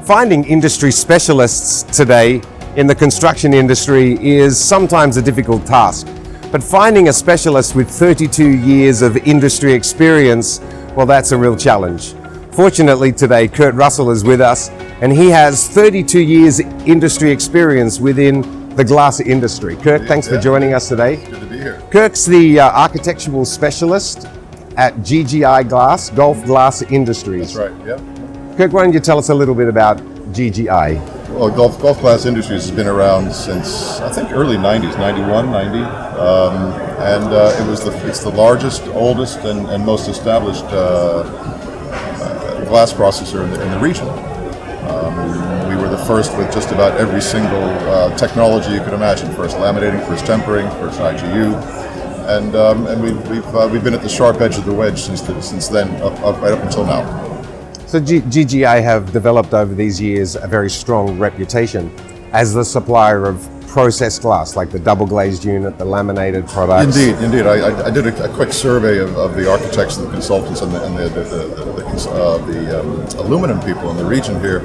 Finding industry specialists today in the construction industry is sometimes a difficult task, but finding a specialist with 32 years of industry experience, well, that's a real challenge. Fortunately today, Kurt Russell is with us, and he has 32 years industry experience within the glass industry. Kirk, thanks for joining us today. Good to be here. Kirk's the architectural specialist at GGI Glass, Golf Glass Industries. That's right, yeah. Kirk, why don't you tell us a little bit about GGI? Well, Golf Glass Industries has been around since, I think, early 90s, 91, 90. It's the largest, oldest, and most established glass processor in the region. We were the first with just about every single technology you could imagine. First laminating, first tempering, first IGU. And we've been at the sharp edge of the wedge since then, right up until now. So GGI have developed over these years a very strong reputation as the supplier of processed glass, like the double glazed unit, the laminated products. Indeed. I did a quick survey of the architects and the consultants and the aluminum people in the region here,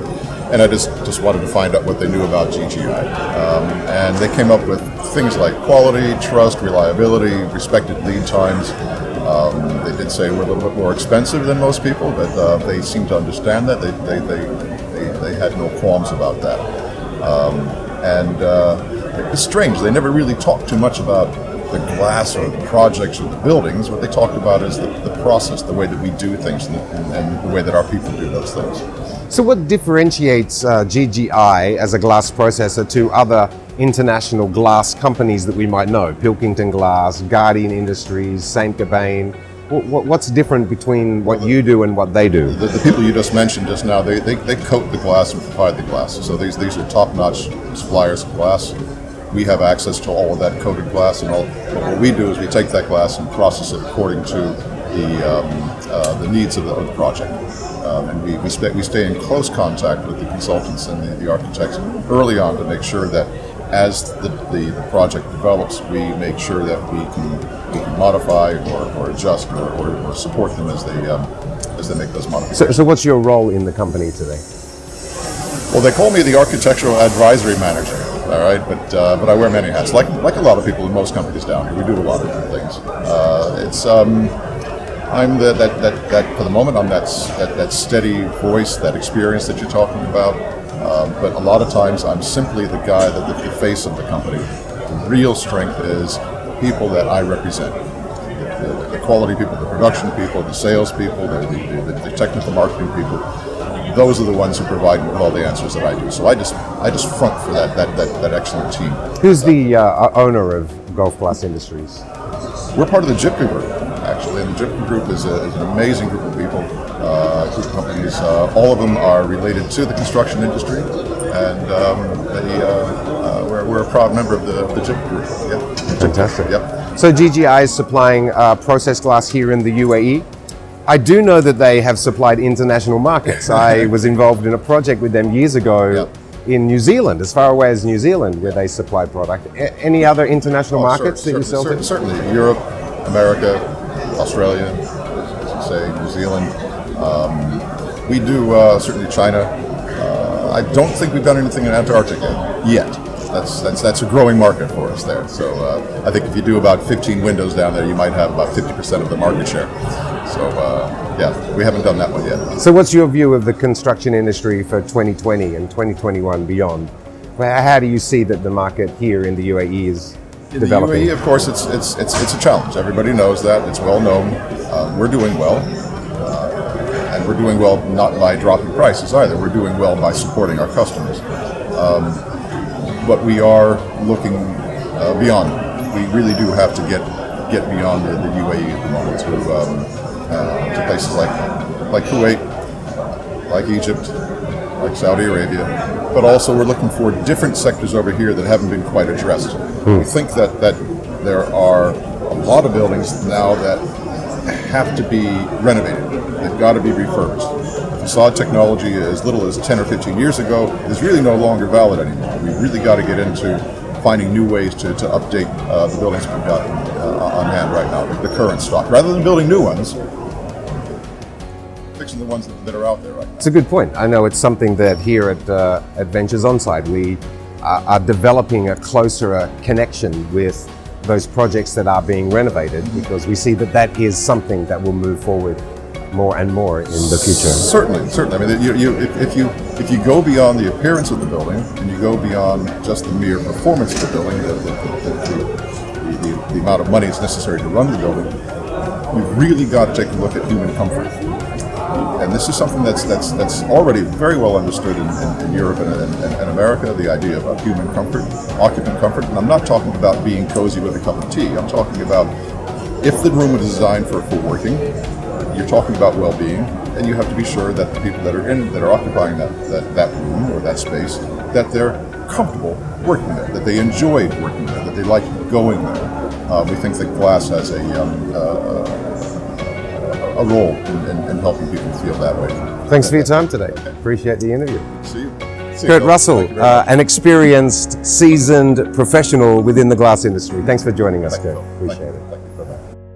and I just wanted to find out what they knew about GGI. And they came up with things like quality, trust, reliability, respected lead times. They did say we're a little bit more expensive than most people, but they seemed to understand that. They had no qualms about that. It's strange, they never really talked too much about the glass or the projects or the buildings. What they talked about is the process, the way that we do things, and the way that our people do those things. So what differentiates GGI as a glass processor to other international glass companies that we might know? Pilkington Glass, Guardian Industries, Saint-Gobain. What's different between what you do and what they do? The people you just mentioned just now, they coat the glass and provide the glass. So these are top-notch suppliers of glass. We have access to all of that coated glass, and what we do is we take that glass and process it according to the needs of the project. And we stay in close contact with the consultants and the architects early on to make sure that as the project develops, we make sure that we can modify or adjust or support them as they make those modifications. So what's your role in the company today? Well, they call me the architectural advisory manager. All right, but I wear many hats, like a lot of people in most companies down here. We do a lot of different things. I'm that for the moment. I'm that steady voice, that experience that you're talking about. But a lot of times, I'm simply the guy, the face of the company. The real strength is people that I represent: the quality people, the production people, the sales people, the technical marketing people. Those are the ones who provide me with all the answers that I do. So I just front for that excellent team. Who's the owner of Golf Glass Industries? We're part of the Jipka Group, actually, and the Jipka Group is an amazing group of people, group of companies. All of them are related to the construction industry, and we're a proud member of the Jipka Group. Yeah. Fantastic. Yep. So GGI is supplying processed glass here in the UAE. I do know that they have supplied international markets. I was involved in a project with them years ago in New Zealand, as far away as New Zealand, where they supply product. Any other international markets that you sell to? Certainly. Europe, America, Australia, as you say, New Zealand. We do certainly China. I don't think we've done anything in Antarctica yet. That's a growing market for us there. So I think if you do about 15 windows down there, you might have about 50% of the market share. So we haven't done that one yet. So what's your view of the construction industry for 2020 and 2021 beyond? How do you see that the market here in the UAE is developing? In the UAE, of course, it's a challenge. Everybody knows that. It's well known. We're doing well. And we're doing well not by dropping prices either. We're doing well by supporting our customers. But we are looking beyond. We really do have to get beyond the UAE at the moment to places like Kuwait, like Egypt, like Saudi Arabia. But also we're looking for different sectors over here that haven't been quite addressed. We think that there are a lot of buildings now that have to be renovated. They've got to be refurbished. Facade technology, as little as 10 or 15 years ago, is really no longer valid anymore. We really got to get into finding new ways to update the buildings we've got on hand right now, the current stock, rather than building new ones. projects than the ones that are out there right now. It's a good point. I know it's something that here at Ventures Onsite, we are developing a closer connection with those projects that are being renovated, because we see that that is something that will move forward more and more in the future. Certainly. I mean, if you go beyond the appearance of the building and you go beyond just the mere performance of the building, the amount of money that's necessary to run the building, you've really got to take a look at human comfort. And this is something that's already very well understood in Europe and America, the idea of human comfort, occupant comfort. And I'm not talking about being cozy with a cup of tea. I'm talking about if the room is designed for working, you're talking about well-being, and you have to be sure that the people that are occupying that room or that space, that they're comfortable working there, that they enjoy working there, that they like going there. We think that glass has a role in helping people feel that way. Thanks for your time today. Appreciate the interview. See you. Kurt Russell, an experienced, seasoned professional within the glass industry. Thanks for joining us, Kurt. Appreciate it. Thank you. Bye-bye.